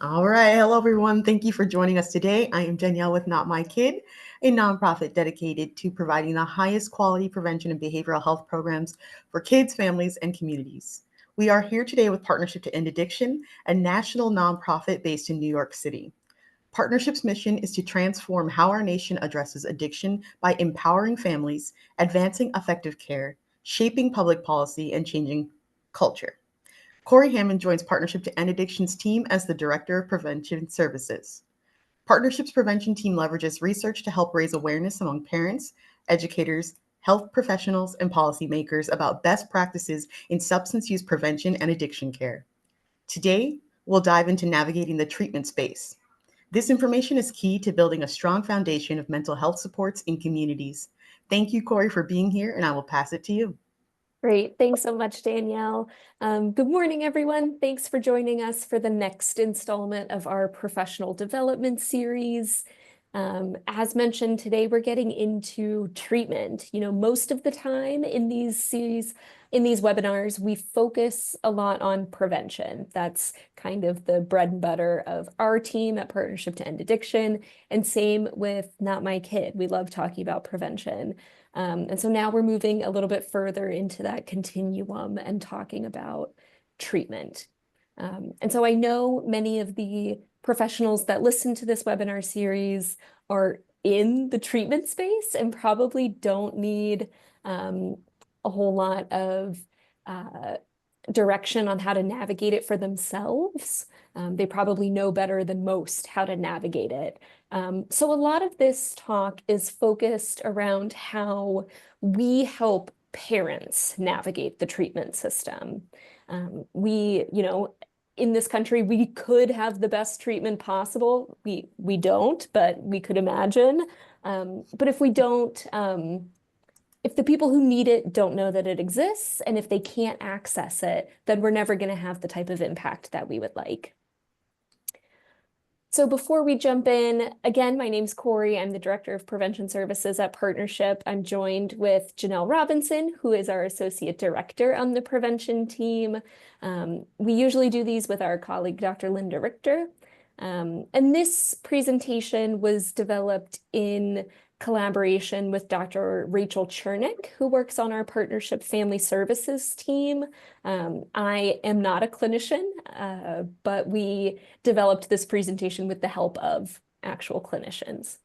All right. Hello, everyone. Thank you for joining us today. I am Danielle with Not My Kid, a nonprofit dedicated to providing the highest quality prevention and behavioral health programs for kids, families, and communities. We are here today with Partnership to End Addiction, a national nonprofit based in New York City. Partnership's mission is to transform how our nation addresses addiction by empowering families, advancing effective care, shaping public policy, and changing culture. Corey Hammond joins Partnership to End Addiction's team as the Director of Prevention Services. Partnership's prevention team leverages research to help raise awareness among parents, educators, health professionals, and policymakers about best practices in substance use prevention and addiction care. Today, we'll dive into navigating the treatment space. This information is key to building a strong foundation of mental health supports in communities. Thank you, Corey, for being here, and I will pass it to you. Great. Thanks so much, Danielle. Good morning, everyone. Thanks for joining us for the next installment of our professional development series. As mentioned, today we're getting into treatment. Most of the time in these series, in these webinars, we focus a lot on prevention. That's kind of the bread and butter of our team at Partnership to End Addiction, and same with Not My Kid. We love talking about prevention. And so now we're moving a little bit further into that continuum and talking about treatment. And so I know many of the professionals that listen to this webinar series are in the treatment space and probably don't need a whole lot of direction on how to navigate it for themselves. They probably know better than most how to navigate it. So a lot of this talk is focused around how we help parents navigate the treatment system. In this country, we could have the best treatment possible. We don't, but we could imagine. But if we don't, if the people who need it don't know that it exists, and if they can't access it, then we're never going to have the type of impact that we would like. So before we jump in, again, my name's Corey. I'm the Director of Prevention Services at Partnership. I'm joined with Janelle Robinson, who is our Associate Director on the prevention team. We usually do these with our colleague, Dr. Linda Richter. And this presentation was developed in collaboration with Dr. Rachel Chernick, who works on our Partnership Family Services team. I am not a clinician, but we developed this presentation with the help of actual clinicians.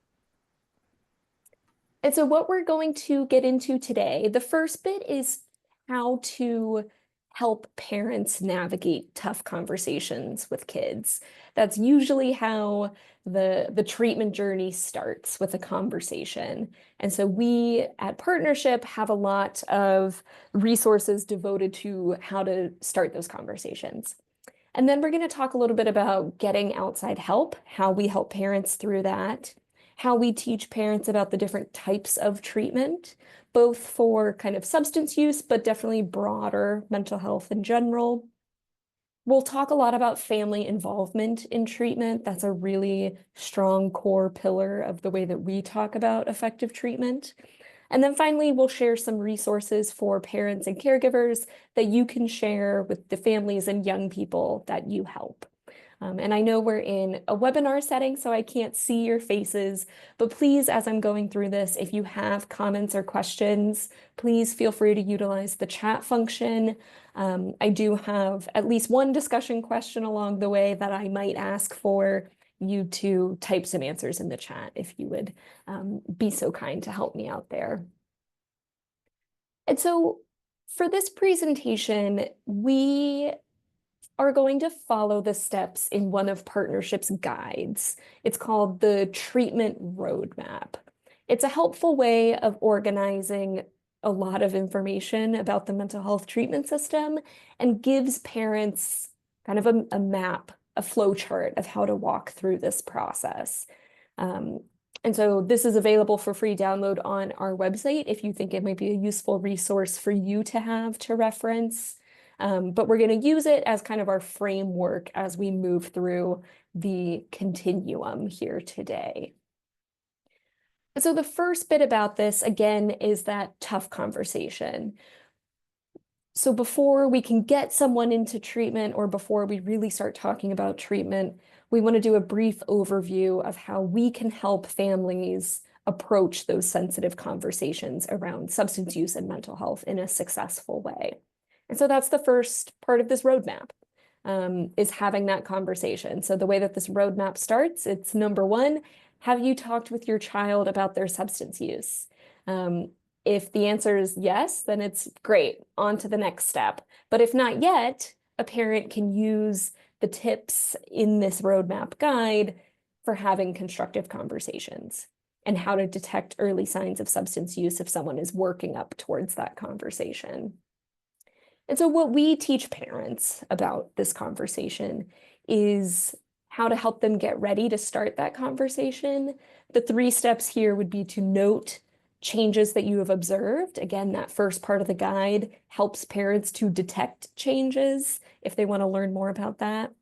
And so what we're going to get into today, the first bit is how to help parents navigate tough conversations with kids. That's usually how the treatment journey starts, with a conversation. And so we at Partnership have a lot of resources devoted to how to start those conversations. And then we're going to talk a little bit about getting outside help, how we help parents through that, how we teach parents about the different types of treatment, both for kind of substance use, but definitely broader mental health in general. We'll talk a lot about family involvement in treatment. That's a really strong core pillar of the way that we talk about effective treatment. And then finally, we'll share some resources for parents and caregivers that you can share with the families and young people that you help. And I know we're in a webinar setting, so I can't see your faces, but please, as I'm going through this, if you have comments or questions, please feel free to utilize the chat function. I do have at least one discussion question along the way that I might ask for you to type some answers in the chat if you would be so kind to help me out there. And so for this presentation, we are going to follow the steps in one of Partnership's guides. It's called the Treatment Roadmap. It's a helpful way of organizing a lot of information about the mental health treatment system and gives parents kind of a map, a flow chart of how to walk through this process. And so this is available for free download on our website if you think it might be a useful resource for you to have to reference. But we're going to use it as kind of our framework as we move through the continuum here today. So the first bit about this, again, is that tough conversation. So before we can get someone into treatment or before we really start talking about treatment, we want to do a brief overview of how we can help families approach those sensitive conversations around substance use and mental health in a successful way. And so that's the first part of this roadmap, is having that conversation. So the way that this roadmap starts, it's number one, have you talked with your child about their substance use? If the answer is yes, then it's great, on to the next step. But if not yet, a parent can use the tips in this roadmap guide for having constructive conversations and how to detect early signs of substance use if someone is working up towards that conversation. And so what we teach parents about this conversation is how to help them get ready to start that conversation. The 3 steps here would be to note changes that you have observed. Again, that first part of the guide helps parents to detect changes if they want to learn more about that.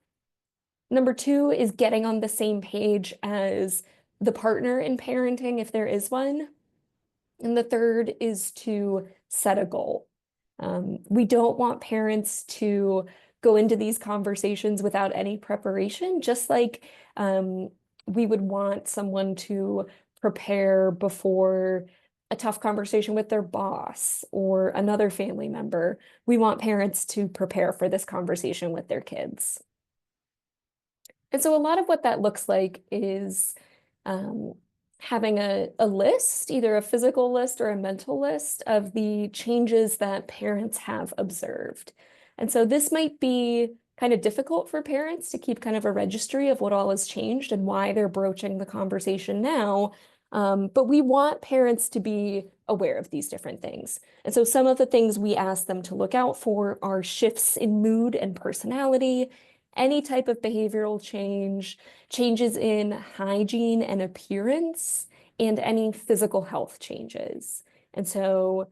Number 2 is getting on the same page as the partner in parenting, if there is one. And the third is to set a goal. We don't want parents to go into these conversations without any preparation, just like we would want someone to prepare before a tough conversation with their boss or another family member. We want parents to prepare for this conversation with their kids. And so a lot of what that looks like is um, having a list, either a physical list or a mental list of the changes that parents have observed. And so this might be kind of difficult for parents to keep kind of a registry of what all has changed and why they're broaching the conversation now. But we want parents to be aware of these different things. And so some of the things we ask them to look out for are shifts in mood and personality, any type of behavioral change, changes in hygiene and appearance, and any physical health changes. And so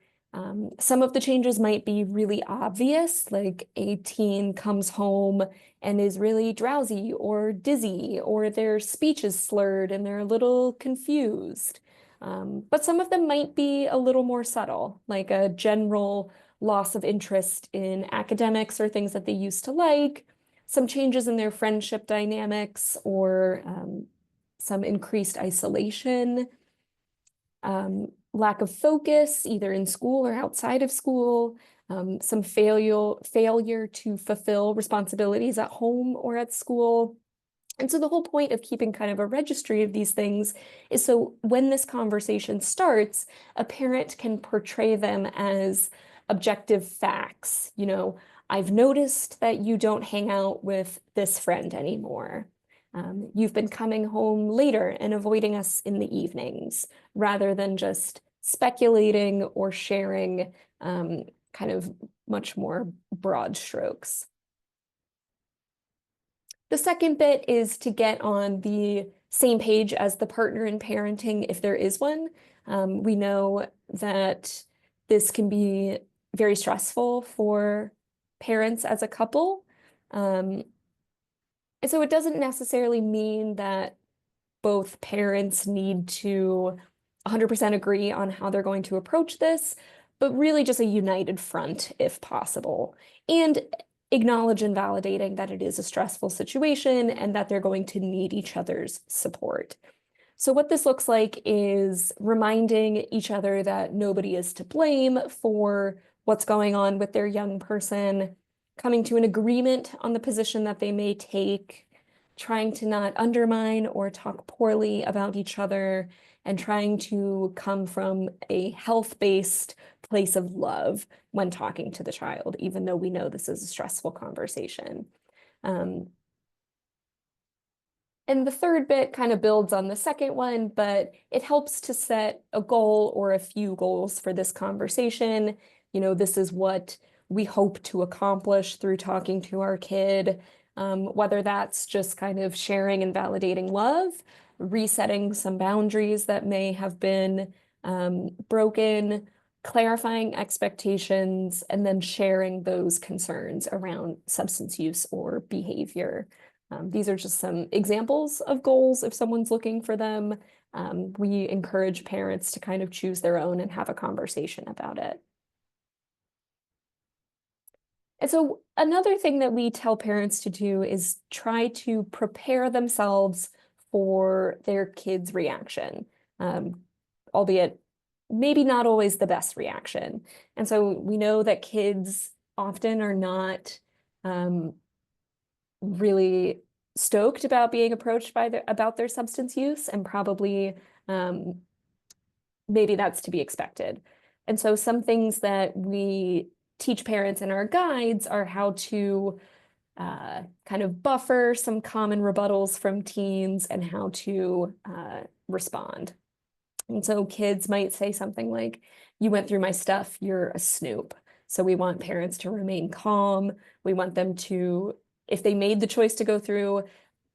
some of the changes might be really obvious, like a teen comes home and is really drowsy or dizzy, or their speech is slurred and they're a little confused. But some of them might be a little more subtle, like a general loss of interest in academics or things that they used to like, some changes in their friendship dynamics, or some increased isolation, lack of focus, either in school or outside of school, some failure to fulfill responsibilities at home or at school. And so the whole point of keeping kind of a registry of these things is so when this conversation starts, a parent can portray them as objective facts. You know, I've noticed that you don't hang out with this friend anymore. You've been coming home later and avoiding us in the evenings, rather than just speculating or sharing kind of much more broad strokes. The second bit is to get on the same page as the partner in parenting, if there is one. We know that this can be very stressful for parents as a couple. And so it doesn't necessarily mean that both parents need to 100% agree on how they're going to approach this, but really just a united front if possible. And acknowledge and validating that it is a stressful situation and that they're going to need each other's support. So what this looks like is reminding each other that nobody is to blame for what's going on with their young person, coming to an agreement on the position that they may take, trying to not undermine or talk poorly about each other, and trying to come from a health-based place of love when talking to the child, even though we know this is a stressful conversation. And the third bit kind of builds on the second one, but it helps to set a goal or a few goals for this conversation. You know, this is what we hope to accomplish through talking to our kid, whether that's just kind of sharing and validating love, resetting some boundaries that may have been broken, clarifying expectations, and then sharing those concerns around substance use or behavior. These are just some examples of goals if someone's looking for them. We encourage parents to kind of choose their own and have a conversation about it. And so another thing that we tell parents to do is try to prepare themselves for their kids' reaction, albeit maybe not always the best reaction. And so we know that kids often are not really stoked about being approached by about their substance use, and probably maybe that's to be expected. And so some things that we teach parents in our guides are how to kind of buffer some common rebuttals from teens and how to respond. And so kids might say something like, "You went through my stuff, you're a snoop." So we want parents to remain calm. We want them to, if they made the choice to go through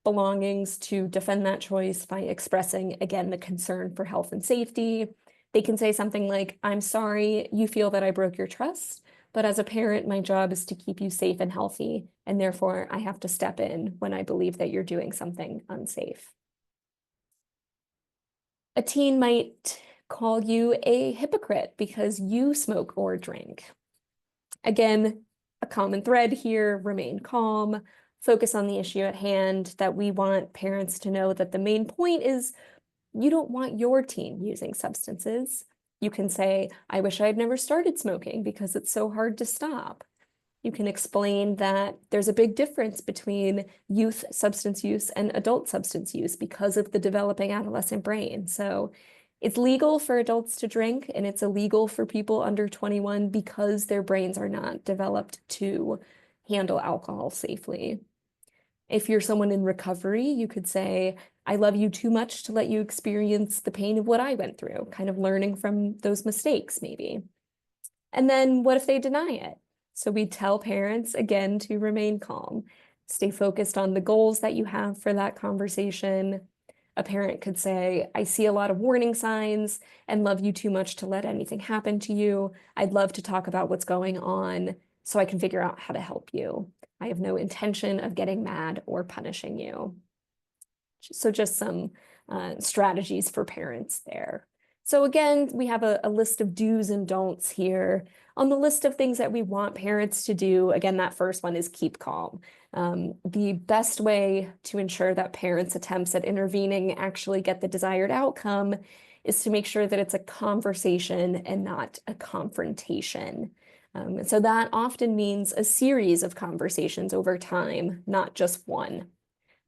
belongings, to defend that choice by expressing, again, the concern for health and safety. They can say something like, "I'm sorry you feel that I broke your trust, but as a parent, my job is to keep you safe and healthy, and therefore I have to step in when I believe that you're doing something unsafe." A teen might call you a hypocrite because you smoke or drink. Again, a common thread here: remain calm, focus on the issue at hand, that we want parents to know that the main point is you don't want your teen using substances. You can say, "I wish I had never started smoking because it's so hard to stop." You can explain that there's a big difference between youth substance use and adult substance use because of the developing adolescent brain. So it's legal for adults to drink, and it's illegal for people under 21 because their brains are not developed to handle alcohol safely. If you're someone in recovery, you could say, "I love you too much to let you experience the pain of what I went through," kind of learning from those mistakes, maybe. And then what if they deny it? So we tell parents, again, to remain calm, stay focused on the goals that you have for that conversation. A parent could say, "I see a lot of warning signs and love you too much to let anything happen to you. I'd love to talk about what's going on so I can figure out how to help you. I have no intention of getting mad or punishing you." So just some strategies for parents there. So again, we have a list of do's and don'ts here. On the list of things that we want parents to do, again, that first one is keep calm. The best way to ensure that parents' attempts at intervening actually get the desired outcome is to make sure that it's a conversation and not a confrontation. And so that often means a series of conversations over time, not just one.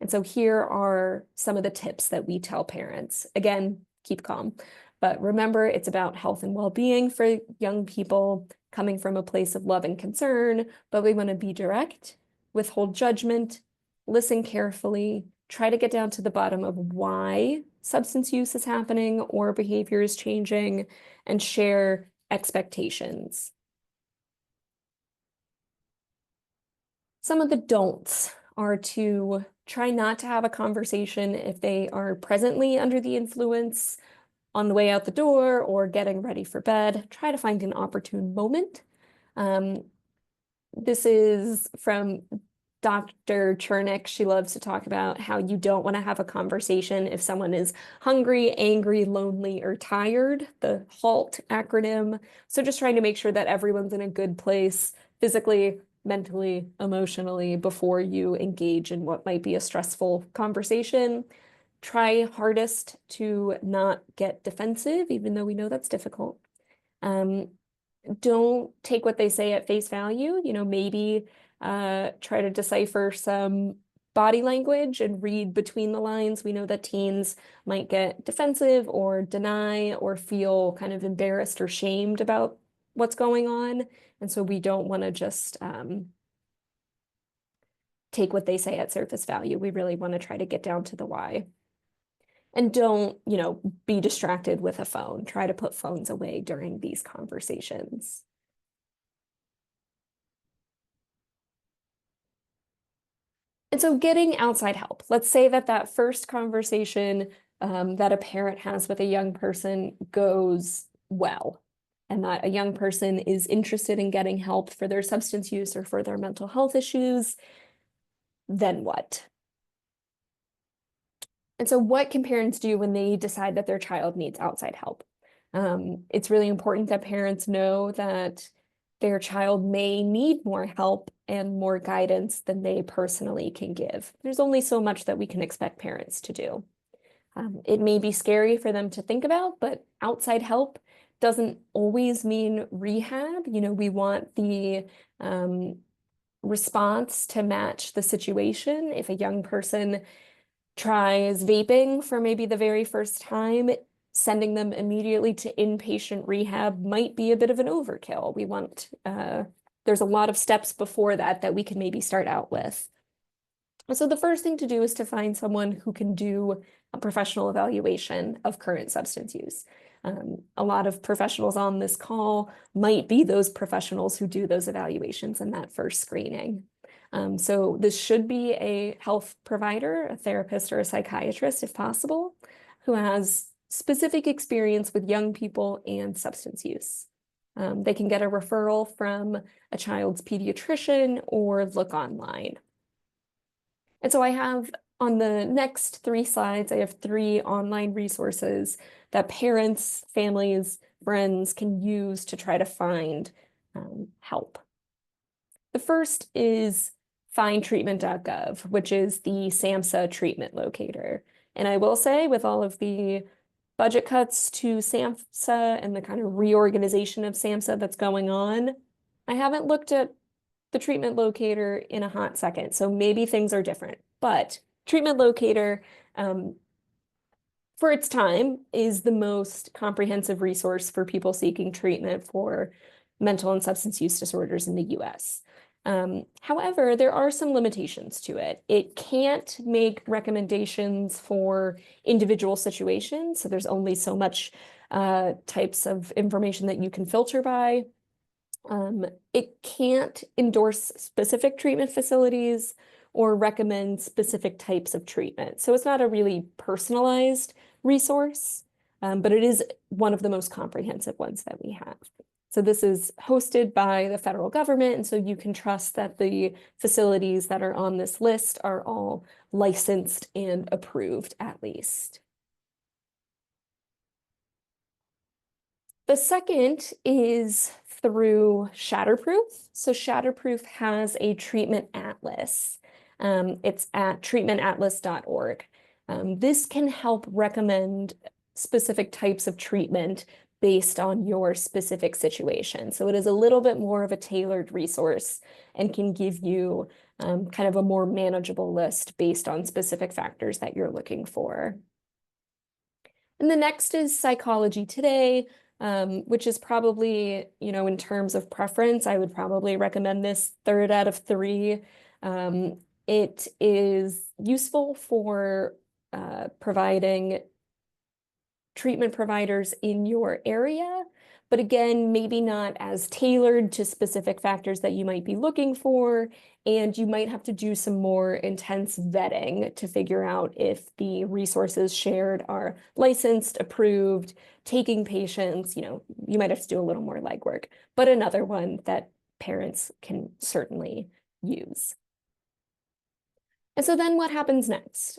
And so here are some of the tips that we tell parents. Again, keep calm, but remember, it's about health and well-being for young people, coming from a place of love and concern, but we want to be direct, withhold judgment, listen carefully, try to get down to the bottom of why substance use is happening or behavior is changing, and share expectations. Some of the don'ts are to try not to have a conversation if they are presently under the influence, on the way out the door, or getting ready for bed. Try to find an opportune moment. This is from Dr. Chernick. She loves to talk about how you don't want to have a conversation if someone is hungry, angry, lonely, or tired, the HALT acronym. So just trying to make sure that everyone's in a good place physically, mentally, emotionally before you engage in what might be a stressful conversation. Try hardest to not get defensive, even though we know that's difficult. Don't take what they say at face value. Maybe try to decipher some body language and read between the lines. We know that teens might get defensive or deny or feel kind of embarrassed or shamed about what's going on. And so we don't want to just take what they say at surface value. We really want to try to get down to the why. And don't, be distracted with a phone. Try to put phones away during these conversations. And so getting outside help. Let's say that first conversation that a parent has with a young person goes well, and that a young person is interested in getting help for their substance use or for their mental health issues. Then what? And so what can parents do when they decide that their child needs outside help? It's really important that parents know that their child may need more help and more guidance than they personally can give. There's only so much that we can expect parents to do. It may be scary for them to think about, but outside help doesn't always mean rehab. We want the response to match the situation. If a young person tries vaping for maybe the very first time, sending them immediately to inpatient rehab might be a bit of an overkill. There's a lot of steps before that we can maybe start out with. So the first thing to do is to find someone who can do a professional evaluation of current substance use. A lot of professionals on this call might be those professionals who do those evaluations in that first screening. So this should be a health provider, a therapist, or a psychiatrist, if possible, who has specific experience with young people and substance use. They can get a referral from a child's pediatrician or look online. And so I have on the next 3 slides, I have 3 online resources that parents, families, friends can use to try to find help. The first is findtreatment.gov, which is the SAMHSA treatment locator. And I will say, with all of the budget cuts to SAMHSA and the kind of reorganization of SAMHSA that's going on, I haven't looked at the treatment locator in a hot second, so maybe things are different. But treatment locator, for its time, is the most comprehensive resource for people seeking treatment for mental and substance use disorders in the US. However, there are some limitations to it. It can't make recommendations for individual situations, so there's only so much types of information that you can filter by. It can't endorse specific treatment facilities or recommend specific types of treatment. So it's not a really personalized resource, but it is one of the most comprehensive ones that we have. So this is hosted by the federal government, and so you can trust that the facilities that are on this list are all licensed and approved at least. The second is through Shatterproof. So Shatterproof has a treatment atlas. It's at treatmentatlas.org. This can help recommend specific types of treatment based on your specific situation. So it is a little bit more of a tailored resource and can give you kind of a more manageable list based on specific factors that you're looking for. And the next is Psychology Today, which is probably, in terms of preference, I would probably recommend this 3rd out of 3. It is useful for providing treatment providers in your area, but again, maybe not as tailored to specific factors that you might be looking for, and you might have to do some more intense vetting to figure out if the resources shared are licensed, approved, taking patients. You might have to do a little more legwork, but another one that parents can certainly use. And so then what happens next?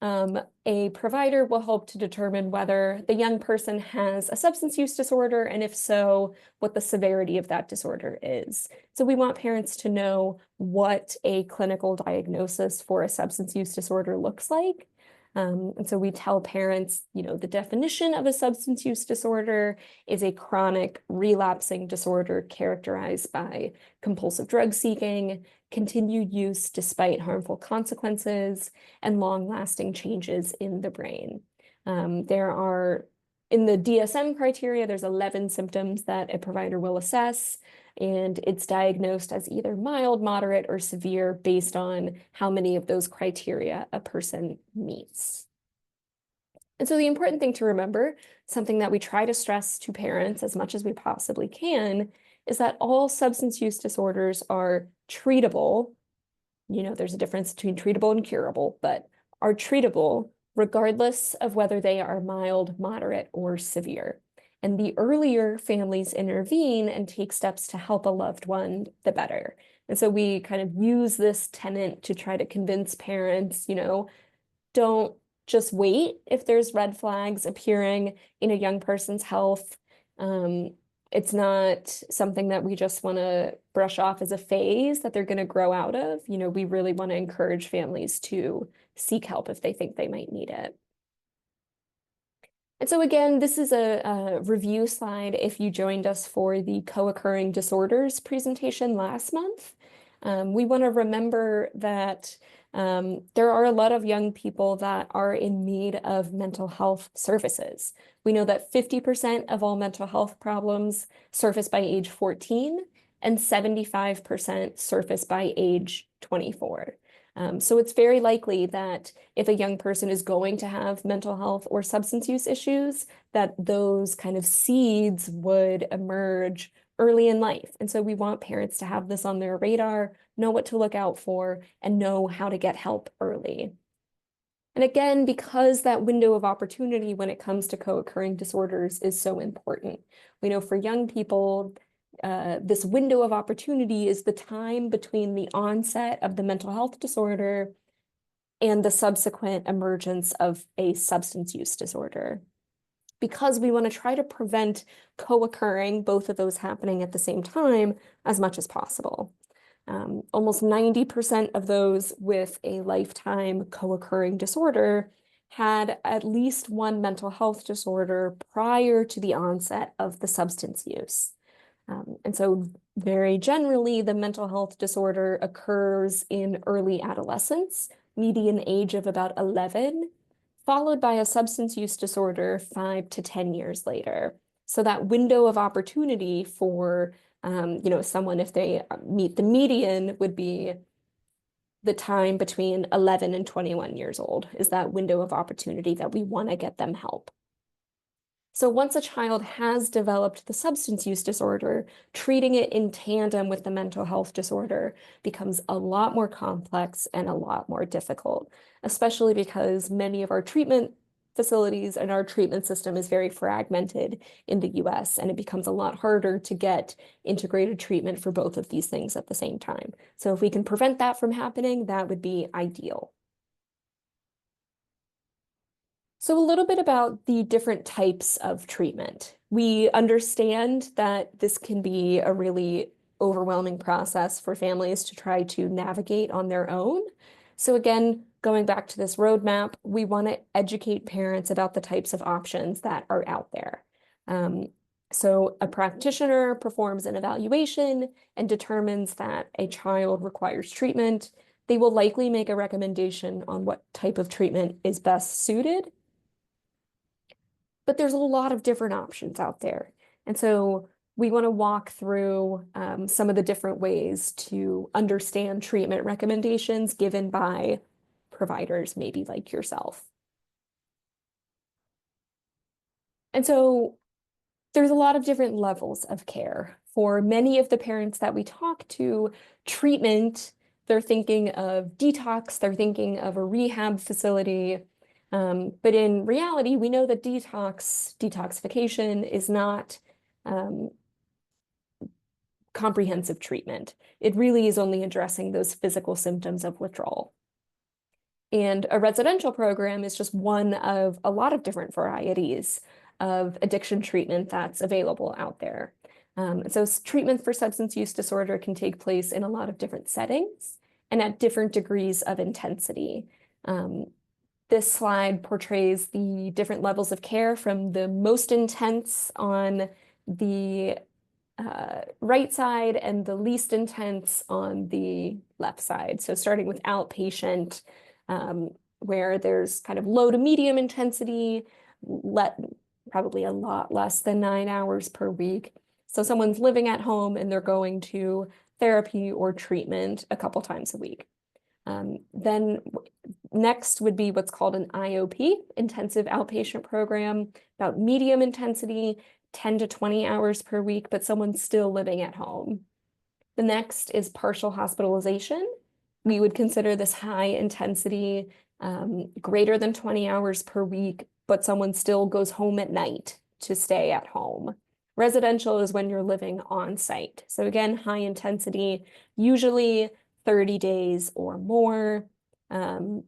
A provider will help to determine whether the young person has a substance use disorder, and if so, what the severity of that disorder is. So we want parents to know what a clinical diagnosis for a substance use disorder looks like. And so we tell parents, the definition of a substance use disorder is a chronic relapsing disorder characterized by compulsive drug seeking, continued use despite harmful consequences, and long-lasting changes in the brain. There are, in the DSM criteria, there's 11 symptoms that a provider will assess, and it's diagnosed as either mild, moderate, or severe based on how many of those criteria a person meets. And so the important thing to remember, something that we try to stress to parents as much as we possibly can, is that all substance use disorders are treatable. There's a difference between treatable and curable, but are treatable regardless of whether they are mild, moderate, or severe. And the earlier families intervene and take steps to help a loved one, the better. And so we kind of use this tenet to try to convince parents, don't just wait if there's red flags appearing in a young person's health. It's not something that we just want to brush off as a phase that they're going to grow out of. You know, we really want to encourage families to seek help if they think they might need it. And so again, this is a review slide if you joined us for the co-occurring disorders presentation last month. We want to remember that there are a lot of young people that are in need of mental health services. We know that 50% of all mental health problems surface by age 14 and 75% surface by age 24. So it's very likely that if a young person is going to have mental health or substance use issues, that those kind of seeds would emerge early in life. And so we want parents to have this on their radar, know what to look out for, and know how to get help early. And again, because that window of opportunity when it comes to co-occurring disorders is so important. We know for young people, this window of opportunity is the time between the onset of the mental health disorder and the subsequent emergence of a substance use disorder. Because we want to try to prevent co-occurring, both of those happening at the same time, as much as possible. Almost 90% of those with a lifetime co-occurring disorder had at least one mental health disorder prior to the onset of the substance use. And so very generally, the mental health disorder occurs in early adolescence, median age of about 11, followed by a substance use disorder 5 to 10 years later. So that window of opportunity for someone, if they meet the median, would be the time between 11 and 21 years old, is that window of opportunity that we want to get them help. So once a child has developed the substance use disorder, treating it in tandem with the mental health disorder becomes a lot more complex and a lot more difficult, especially because many of our treatment facilities and our treatment system is very fragmented in the US, and it becomes a lot harder to get integrated treatment for both of these things at the same time. So if we can prevent that from happening, that would be ideal. So a little bit about the different types of treatment. We understand that this can be a really overwhelming process for families to try to navigate on their own. So again, going back to this roadmap, we want to educate parents about the types of options that are out there. So a practitioner performs an evaluation and determines that a child requires treatment. They will likely make a recommendation on what type of treatment is best suited. But there's a lot of different options out there. And so we want to walk through some of the different ways to understand treatment recommendations given by providers, maybe like yourself. And so there's a lot of different levels of care. For many of the parents that we talk to, treatment, they're thinking of detox, they're thinking of a rehab facility. But in reality, we know that detoxification is not comprehensive treatment. It really is only addressing those physical symptoms of withdrawal. And a residential program is just one of a lot of different varieties of addiction treatment that's available out there. So treatment for substance use disorder can take place in a lot of different settings and at different degrees of intensity. This slide portrays the different levels of care from the most intense on the right side and the least intense on the left side. So starting with outpatient, where there's kind of low to medium intensity, probably a lot less than 9 hours per week. So someone's living at home and they're going to therapy or treatment a couple times a week. Then next would be what's called an IOP, intensive outpatient program, about medium intensity, 10 to 20 hours per week, but someone's still living at home. The next is partial hospitalization. We would consider this high intensity, greater than 20 hours per week, but someone still goes home at night to stay at home. Residential is when you're living on site. So again, high intensity, usually 30 days or more. And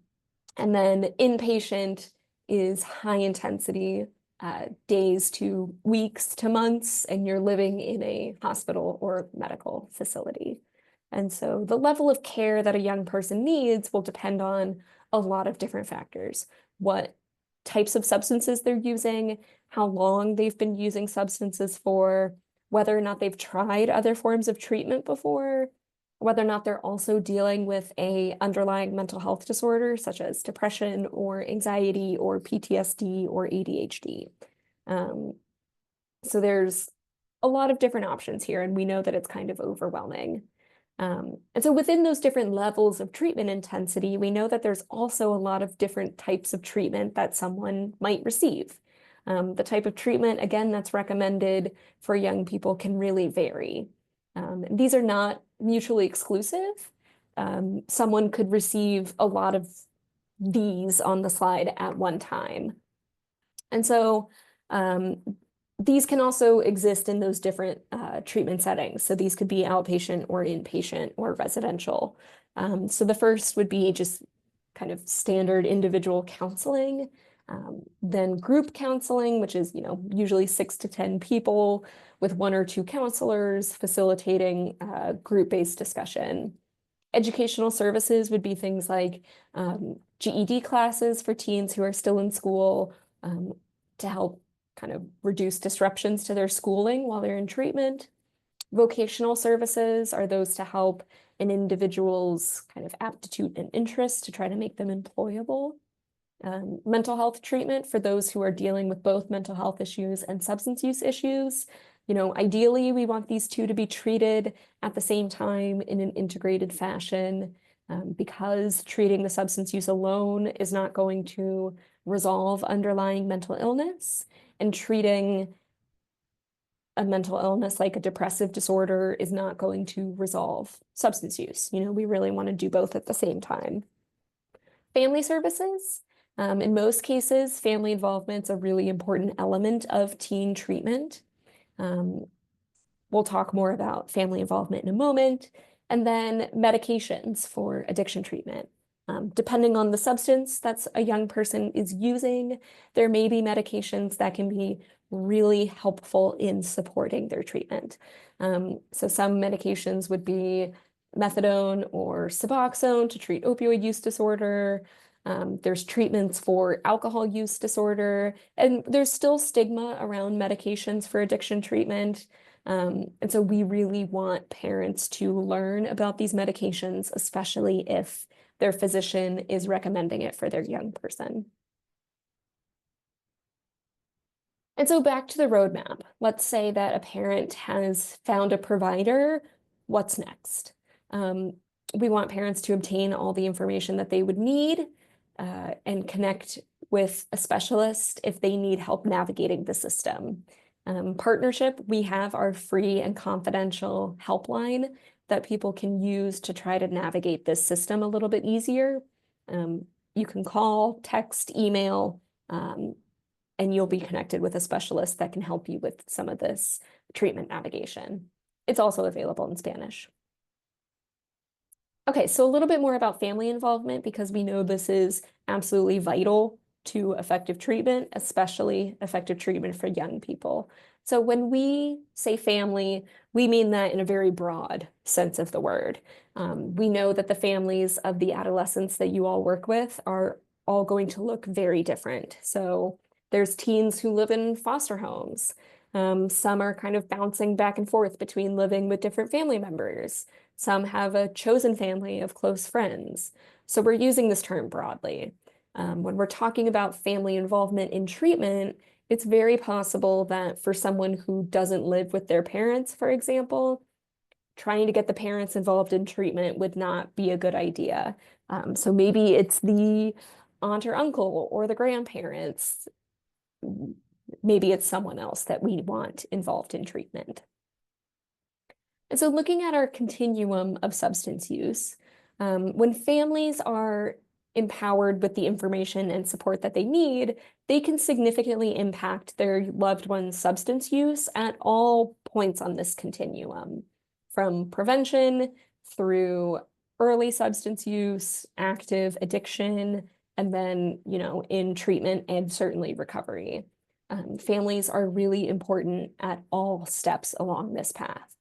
then inpatient is high intensity, days to weeks to months, and you're living in a hospital or medical facility. And so the level of care that a young person needs will depend on a lot of different factors. What types of substances they're using, how long they've been using substances for, whether or not they've tried other forms of treatment before, whether or not they're also dealing with a underlying mental health disorder, such as depression or anxiety or PTSD or ADHD. So there's a lot of different options here, and we know that it's kind of overwhelming. And so within those different levels of treatment intensity, we know that there's also a lot of different types of treatment that someone might receive. The type of treatment, again, that's recommended for young people can really vary. These are not mutually exclusive. Someone could receive a lot of these on the slide at one time. And so these can also exist in those different treatment settings. So these could be outpatient or inpatient or residential. So the first would be just kind of standard individual counseling, then group counseling, which is, usually 6 to 10 people with 1 or 2 counselors facilitating group-based discussion. Educational services would be things like GED classes for teens who are still in school to help kind of reduce disruptions to their schooling while they're in treatment. Vocational services are those to help an individual's kind of aptitude and interest to try to make them employable. Mental health treatment for those who are dealing with both mental health issues and substance use issues. Ideally, we want these two to be treated at the same time in an integrated fashion, because treating the substance use alone is not going to resolve underlying mental illness, and treating a mental illness like a depressive disorder is not going to resolve substance use. We really want to do both at the same time. Family services. In most cases, family involvement is a really important element of teen treatment. We'll talk more about family involvement in a moment. And then medications for addiction treatment. Depending on the substance that a young person is using, there may be medications that can be really helpful in supporting their treatment. So some medications would be methadone or Suboxone to treat opioid use disorder. There's treatments for alcohol use disorder, and there's still stigma around medications for addiction treatment. And so we really want parents to learn about these medications, especially if their physician is recommending it for their young person. And so back to the roadmap. Let's say that a parent has found a provider. What's next? We want parents to obtain all the information that they would need and connect with a specialist if they need help navigating the system. Partnership, we have our free and confidential helpline that people can use to try to navigate this system a little bit easier. You can call, text, email, and you'll be connected with a specialist that can help you with some of this treatment navigation. It's also available in Spanish. Okay, so a little bit more about family involvement, because we know this is absolutely vital to effective treatment, especially effective treatment for young people. So when we say family, we mean that in a very broad sense of the word. We know that the families of the adolescents that you all work with are all going to look very different. So there's teens who live in foster homes. Some are kind of bouncing back and forth between living with different family members. Some have a chosen family of close friends. So we're using this term broadly. When we're talking about family involvement in treatment, it's very possible that for someone who doesn't live with their parents, for example, trying to get the parents involved in treatment would not be a good idea. So maybe it's the aunt or uncle or the grandparents. Maybe it's someone else that we want involved in treatment. And so looking at our continuum of substance use, when families are empowered with the information and support that they need, they can significantly impact their loved one's substance use at all points on this continuum, from prevention through early substance use, active addiction, and then, in treatment and certainly recovery. Families are really important at all steps along this path.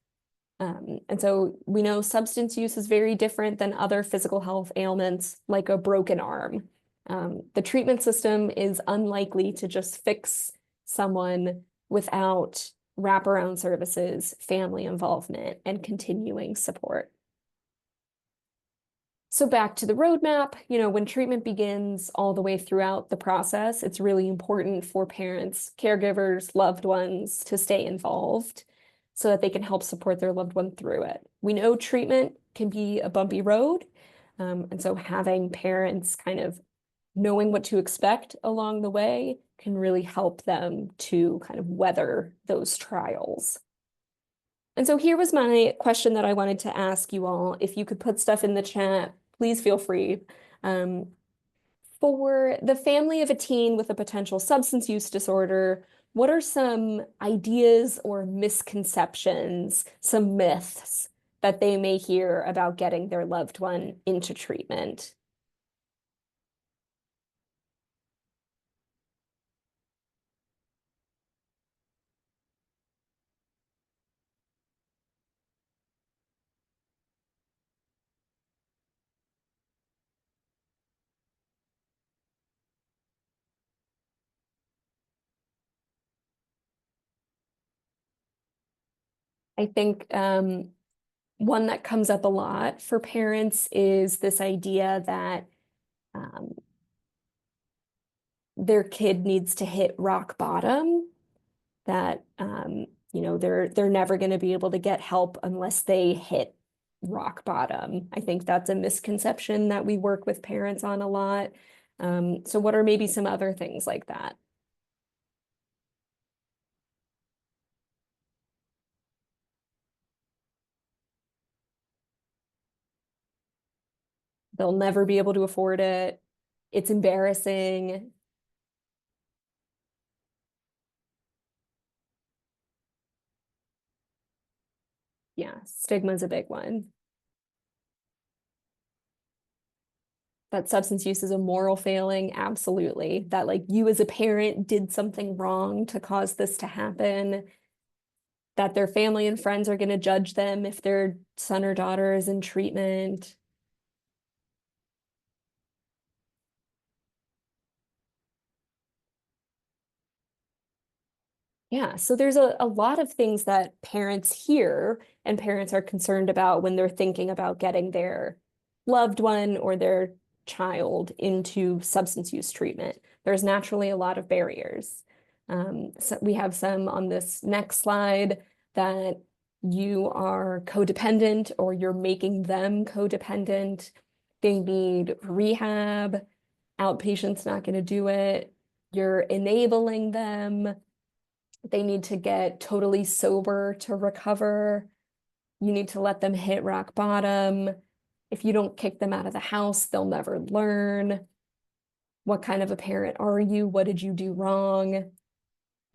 And so we know substance use is very different than other physical health ailments, like a broken arm. The treatment system is unlikely to just fix someone without wraparound services, family involvement, and continuing support. So back to the roadmap, when treatment begins all the way throughout the process, it's really important for parents, caregivers, loved ones to stay involved so that they can help support their loved one through it. We know treatment can be a bumpy road, and so having parents kind of knowing what to expect along the way can really help them to kind of weather those trials. And so here was my question that I wanted to ask you all. If you could put stuff in the chat, please feel free. For the family of a teen with a potential substance use disorder, what are some ideas or misconceptions, some myths that they may hear about getting their loved one into treatment? I think one that comes up a lot for parents is this idea that um, their kid needs to hit rock bottom, that they're never going to be able to get help unless they hit rock bottom. I think that's a misconception that we work with parents on a lot. So what are maybe some other things like that? They'll never be able to afford it. It's embarrassing. Yeah, stigma is a big one. That substance use is a moral failing, absolutely. That like you as a parent did something wrong to cause this to happen, that their family and friends are going to judge them if their son or daughter is in treatment. Yeah, so there's a lot of things that parents hear and parents are concerned about when they're thinking about getting their loved one or their child into substance use treatment. There's naturally a lot of barriers. So we have some on this next slide that you are codependent or you're making them codependent. They need rehab. Outpatient's not going to do it. You're enabling them. They need to get totally sober to recover. You need to let them hit rock bottom. If you don't kick them out of the house, they'll never learn. What kind of a parent are you? What did you do wrong?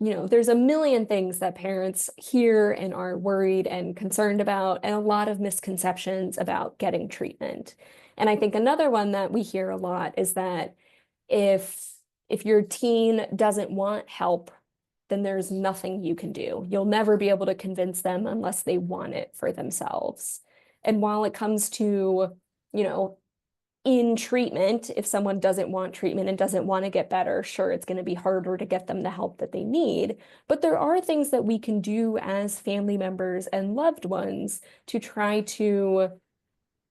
There's a million things that parents hear and are worried and concerned about, and a lot of misconceptions about getting treatment. And I think another one that we hear a lot is that if your teen doesn't want help, then there's nothing you can do. You'll never be able to convince them unless they want it for themselves. And while it comes to, in treatment, if someone doesn't want treatment and doesn't want to get better, sure, it's going to be harder to get them the help that they need. But there are things that we can do as family members and loved ones to try to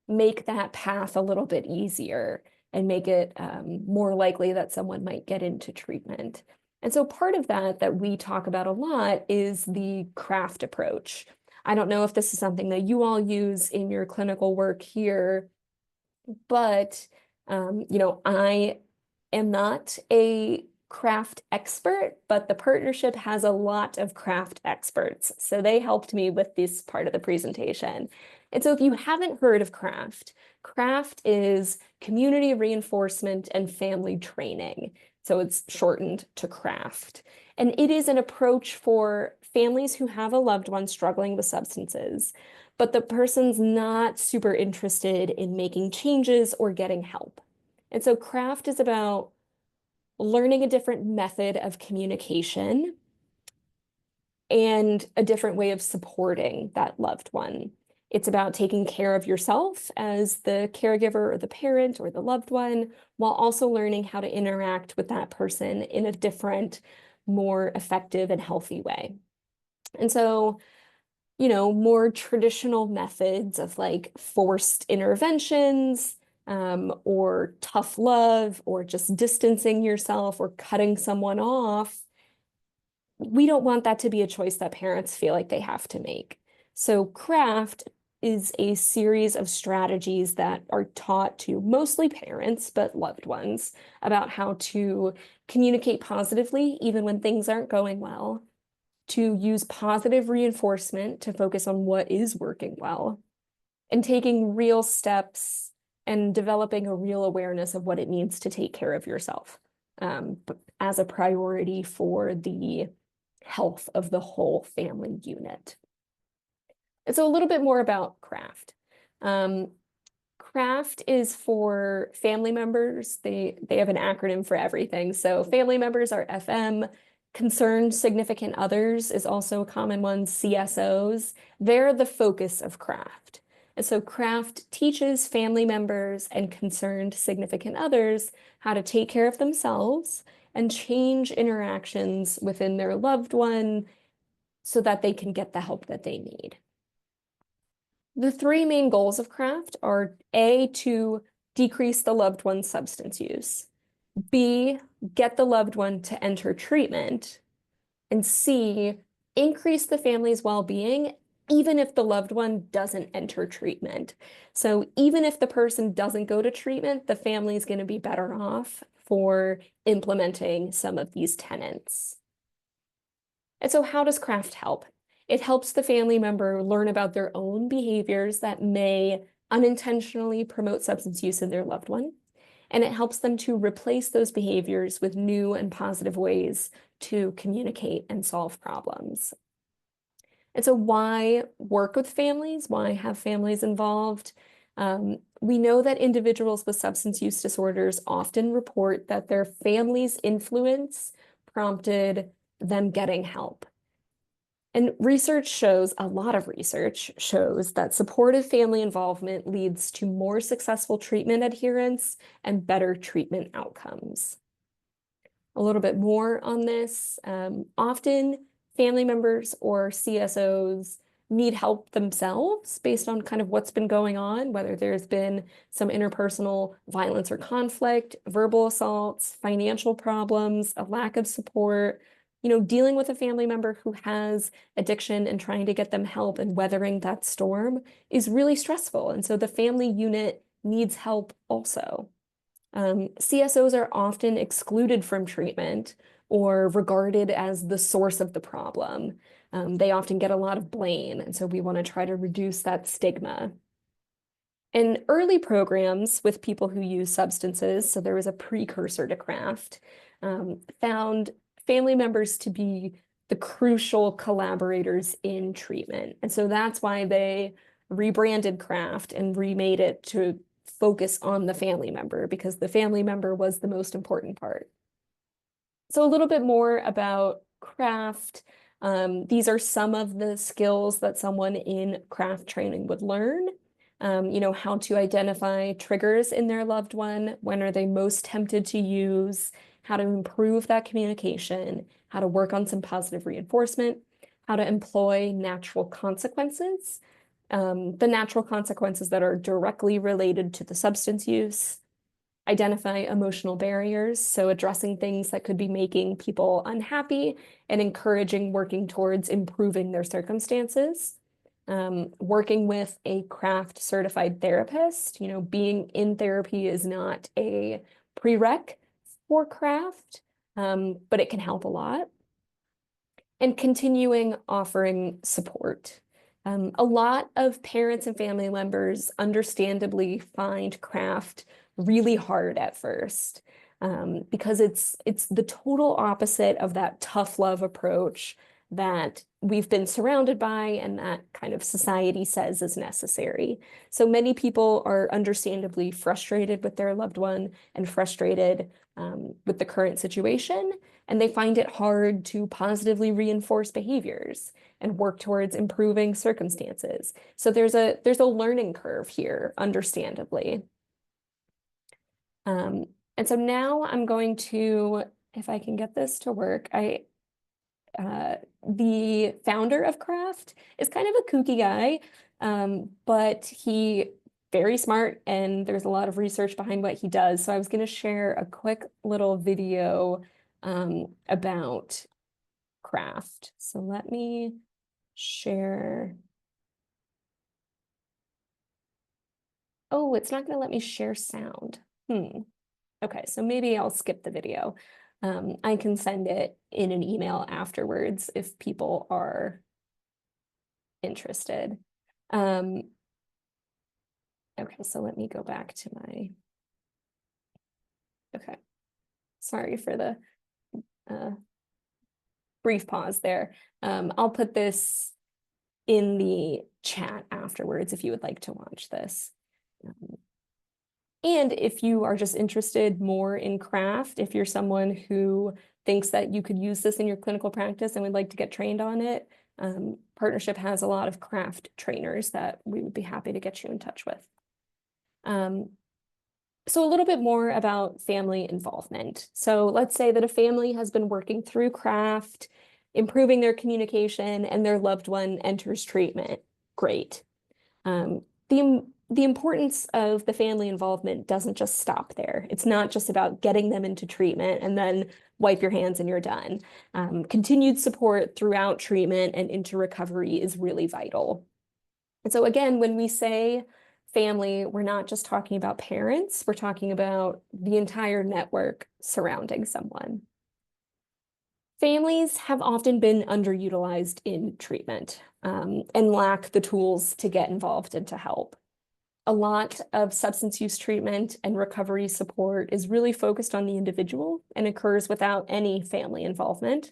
make that path a little bit easier and make it more likely that someone might get into treatment. And so part of that we talk about a lot is the CRAFT approach. I don't know if this is something that you all use in your clinical work here, but I am not a CRAFT expert, but the partnership has a lot of CRAFT experts. So they helped me with this part of the presentation. And so if you haven't heard of CRAFT, CRAFT is Community Reinforcement and Family Training. So it's shortened to CRAFT. And it is an approach for families who have a loved one struggling with substances, but the person's not super interested in making changes or getting help. And so CRAFT is about learning a different method of communication and a different way of supporting that loved one. It's about taking care of yourself as the caregiver or the parent or the loved one, while also learning how to interact with that person in a different, more effective and healthy way. And so, more traditional methods of like forced interventions, or tough love, or just distancing yourself or cutting someone off, we don't want that to be a choice that parents feel like they have to make. So craft is a series of strategies that are taught to mostly parents, but loved ones, about how to communicate positively even when things aren't going well, to use positive reinforcement to focus on what is working well, and taking real steps and developing a real awareness of what it means to take care of yourself, as a priority for the health of the whole family unit. And so a little bit more about craft. Craft is for family members. They have an acronym for everything. So family members are FM. Concerned significant others is also a common one, CSOs. They're the focus of craft. And so craft teaches family members and concerned significant others how to take care of themselves and change interactions within their loved one so that they can get the help that they need. The three main goals of craft are A, to decrease the loved one's substance use, B, get the loved one to enter treatment, and C, increase the family's well-being even if the loved one doesn't enter treatment. So even if the person doesn't go to treatment, the family is going to be better off for implementing some of these tenets. And so how does craft help? It helps the family member learn about their own behaviors that may unintentionally promote substance use in their loved one. And it helps them to replace those behaviors with new and positive ways to communicate and solve problems. And so why work with families? Why have families involved? We know that individuals with substance use disorders often report that their family's influence prompted them getting help. And research shows, a lot of research shows that supportive family involvement leads to more successful treatment adherence and better treatment outcomes. A little bit more on this. Often family members or CSOs need help themselves based on kind of what's been going on, whether there's been some interpersonal violence or conflict, verbal assaults, financial problems, a lack of support. Dealing with a family member who has addiction and trying to get them help and weathering that storm is really stressful. And so the family unit needs help also. CSOs are often excluded from treatment or regarded as the source of the problem. They often get a lot of blame, and so we want to try to reduce that stigma. In early programs with people who use substances, so there was a precursor to craft, found family members to be the crucial collaborators in treatment. And so that's why they rebranded craft and remade it to focus on the family member, because the family member was the most important part. So a little bit more about craft. These are some of the skills that someone in craft training would learn. How to identify triggers in their loved one, when are they most tempted to use, how to improve that communication, how to work on some positive reinforcement, how to employ natural consequences, the natural consequences that are directly related to the substance use, identify emotional barriers, so addressing things that could be making people unhappy and encouraging working towards improving their circumstances. Working with a craft certified therapist, being in therapy is not a prereq for craft, but it can help a lot. And continuing offering support. A lot of parents and family members understandably find craft really hard at first, because it's the total opposite of that tough love approach that we've been surrounded by and that kind of society says is necessary. So many people are understandably frustrated with their loved one and frustrated with the current situation, and they find it hard to positively reinforce behaviors and work towards improving circumstances. So there's a learning curve here, understandably. And so now I'm going to, if I can get this to work, the founder of Craft is kind of a kooky guy, but he very smart and there's a lot of research behind what he does. So I was going to share a quick little video about Craft. So let me share. Oh, it's not going to let me share sound. Okay, so maybe I'll skip the video. I can send it in an email afterwards if people are interested. Okay, so let me go back to my, okay. Sorry for the brief pause there. I'll put this in the chat afterwards if you would like to watch this. And if you are just interested more in Craft, if you're someone who thinks that you could use this in your clinical practice and would like to get trained on it, Partnership has a lot of Craft trainers that we would be happy to get you in touch with. So a little bit more about family involvement. So let's say that a family has been working through Craft, improving their communication, and their loved one enters treatment. Great. The importance of the family involvement doesn't just stop there. It's not just about getting them into treatment and then wipe your hands and you're done. Continued support throughout treatment and into recovery is really vital. And so again, when we say family, we're not just talking about parents, we're talking about the entire network surrounding someone. Families have often been underutilized in treatment and lack the tools to get involved and to help. A lot of substance use treatment and recovery support is really focused on the individual and occurs without any family involvement.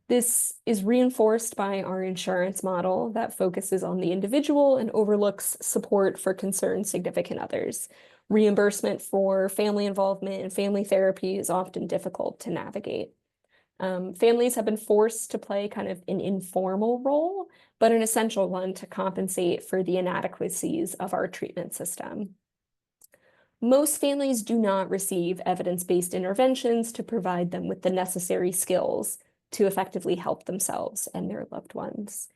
This is reinforced by our insurance model that focuses on the individual and overlooks support for concerned significant others. Reimbursement for family involvement and family therapy is often difficult to navigate. Families have been forced to play kind of an informal role, but an essential one to compensate for the inadequacies of our treatment system. Most families do not receive evidence-based interventions to provide them with the necessary skills to effectively help themselves and their loved ones.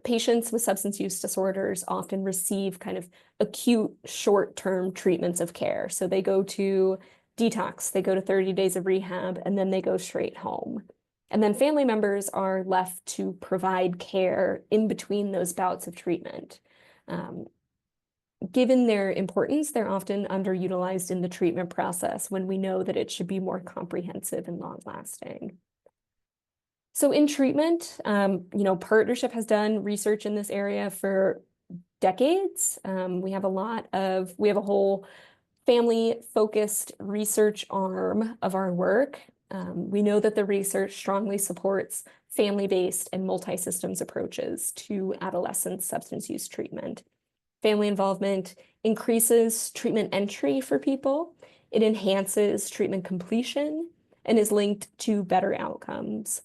Patients with substance use disorders often receive kind of acute short-term treatments of care. So they go to detox, they go to 30 days of rehab, and then they go straight home. And then family members are left to provide care in between those bouts of treatment. Given their importance, they're often underutilized in the treatment process when we know that it should be more comprehensive and long-lasting. So in treatment, Partnership has done research in this area for decades. We have a whole family-focused research arm of our work. We know that the research strongly supports family-based and multi-systems approaches to adolescent substance use treatment. Family involvement increases treatment entry for people. It enhances treatment completion and is linked to better outcomes.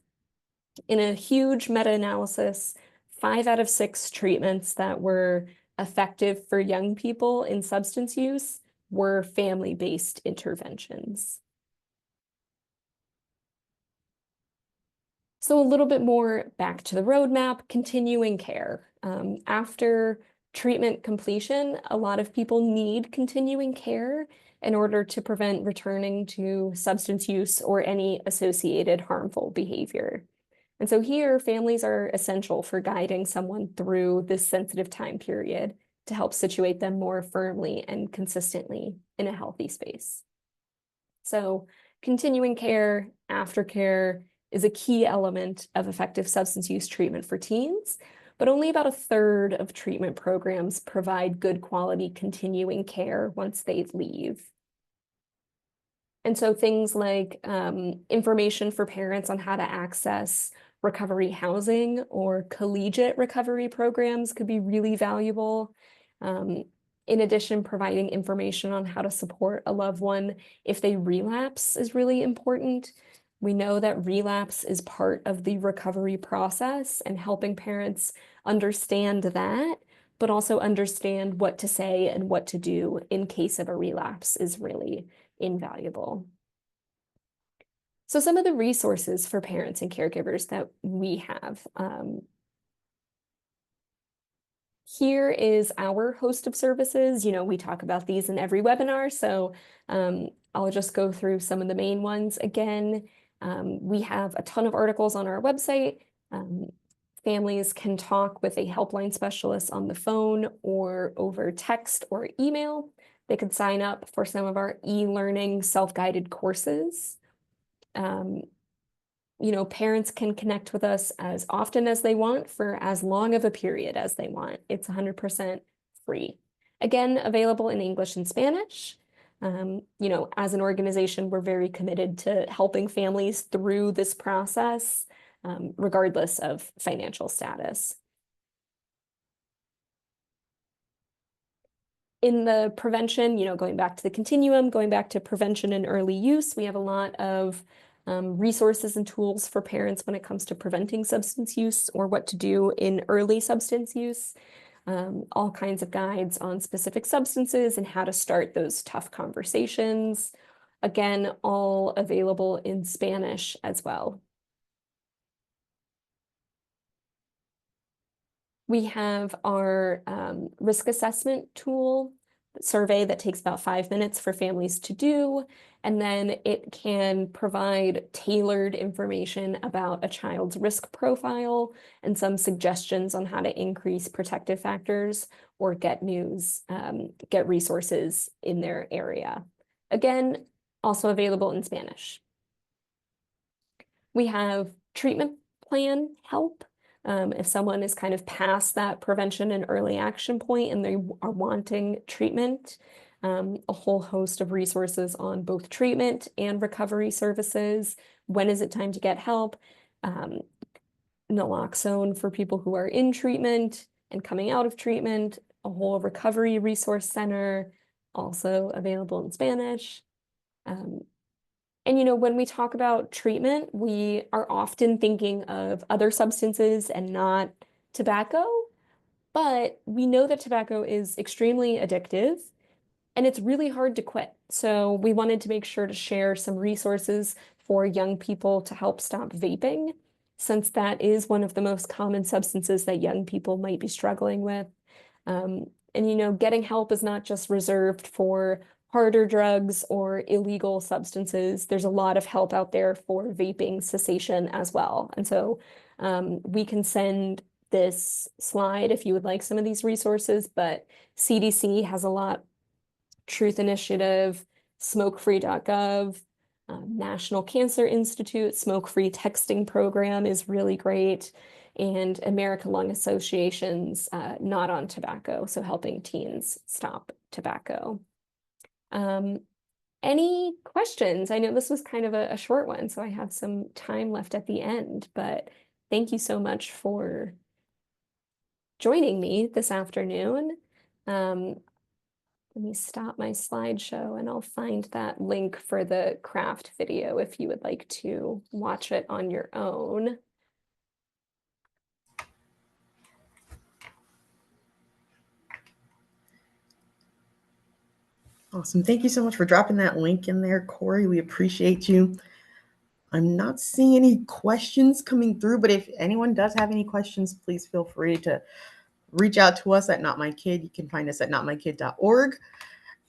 In a huge meta-analysis, 5 out of 6 treatments that were effective for young people in substance use were family-based interventions. So a little bit more back to the roadmap, continuing care. After treatment completion, a lot of people need continuing care in order to prevent returning to substance use or any associated harmful behavior. And so here, families are essential for guiding someone through this sensitive time period to help situate them more firmly and consistently in a healthy space. So continuing care, aftercare is a key element of effective substance use treatment for teens, but only about 1/3 of treatment programs provide good quality continuing care once they leave. And so things like information for parents on how to access recovery housing or collegiate recovery programs could be really valuable. Um, in addition, providing information on how to support a loved one if they relapse is really important. We know that relapse is part of the recovery process, and helping parents understand that, but also understand what to say and what to do in case of a relapse is really invaluable. So some of the resources for parents and caregivers that we have. Here is our host of services. We talk about these in every webinar, so I'll just go through some of the main ones again. We have a ton of articles on our website. Families can talk with a helpline specialist on the phone or over text or email. They could sign up for some of our e-learning self-guided courses. Parents can connect with us as often as they want for as long of a period as they want. It's 100% free. Again, available in English and Spanish. As an organization, we're very committed to helping families through this process, regardless of financial status. In the prevention, going back to the continuum, going back to prevention and early use, we have a lot of resources and tools for parents when it comes to preventing substance use or what to do in early substance use. All kinds of guides on specific substances and how to start those tough conversations. Again, all available in Spanish as well. We have our risk assessment tool survey that takes about 5 minutes for families to do, and then it can provide tailored information about a child's risk profile and some suggestions on how to increase protective factors or get resources in their area. Again, also available in Spanish. We have treatment plan help. If someone is kind of past that prevention and early action point and they are wanting treatment, a whole host of resources on both treatment and recovery services. When is it time to get help? Naloxone for people who are in treatment and coming out of treatment, a whole recovery resource center, also available in Spanish. And when we talk about treatment, we are often thinking of other substances and not tobacco, but we know that tobacco is extremely addictive and it's really hard to quit. So we wanted to make sure to share some resources for young people to help stop vaping, since that is one of the most common substances that young people might be struggling with. And getting help is not just reserved for harder drugs or illegal substances. There's a lot of help out there for vaping cessation as well. And so we can send this slide if you would like some of these resources, but CDC has a lot. Truth Initiative, smokefree.gov, National Cancer Institute, smoke-free texting program is really great, and American Lung Association's Not on Tobacco, so helping teens stop tobacco. Any questions? I know this was kind of a short one, so I have some time left at the end, but thank you so much for joining me this afternoon. Let me stop my slideshow and I'll find that link for the craft video if you would like to watch it on your own. Awesome. Thank you so much for dropping that link in there, Corey. We appreciate you. I'm not seeing any questions coming through, but if anyone does have any questions, please feel free to reach out to us at Not My Kid. You can find us at notmykid.org.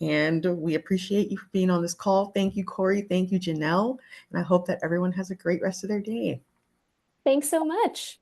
And we appreciate you for being on this call. Thank you, Corey. Thank you, Janelle. And I hope that everyone has a great rest of their day. Thanks so much.